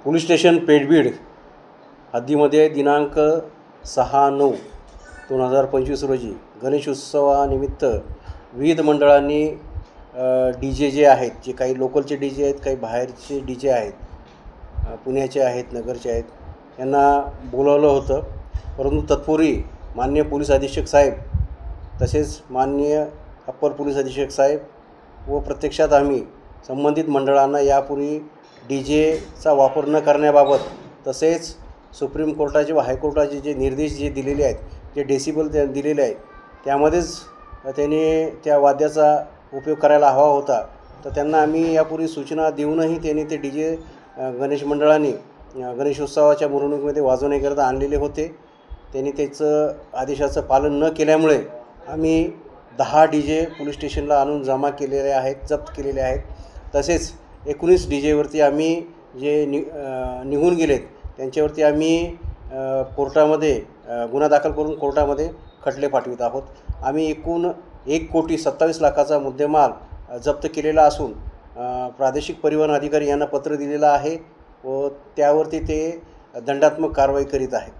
Police station Peth Beed हद्दीमध्ये दिनांक 6/9/2025 रोजी गणेशोत्सवानिमित्त विविध मंडळांनी DJ जे आहेत, जे काही लोकलचे DJ आहेत, काही बाहेरचे DJ आहेत, पुण्याचे आहेत, नगरचे आहेत, यांना बोलावलं होतं. परंतु तत्पूर्वी माननीय पोलीस अधीक्षक साहेब तसेच माननीय अप्पर पोलीस अधीक्षक साहेब व प्रत्यक्षात आम्ही संबंधित मंडळांना यापूर्वी DJचा वापर न करण्याबाबत तसेच सुप्रीम कोर्टाचे व हायकोर्टाचे जे निर्देश जे दिलेले आहेत, जे डेसिबल दिलेले आहेत, त्यामध्येच त्याने त्या वाद्याचा उपयोग करायला हवा होता. तर त्यांना आम्ही यापूर्वी सूचना देऊनही त्यांनी ते DJ गणेश मंडळांनी गणेशोत्सवाच्या मिरवणुकीमध्ये वाजवण्याकरता आणलेले होते. त्यांनी त्याचं आदेशाचं पालन न केल्यामुळे आम्ही 10 DJ पोलीस स्टेशनला आणून जमा केलेले आहेत, जप्त केलेले आहेत. तसेच 19 DJवरती आम्ही जे निघून गेलेत त्यांच्यावरती आम्ही कोर्टामध्ये गुन्हा दाखल करून कोर्टामध्ये खटले पाठवित आहोत. आम्ही एकूण 1,27,00,000चा मुद्देमाल जप्त केलेला असून प्रादेशिक परिवहन अधिकारी यांना पत्र दिलेलं आहे व त्यावरती ते दंडात्मक कारवाई करीत आहेत.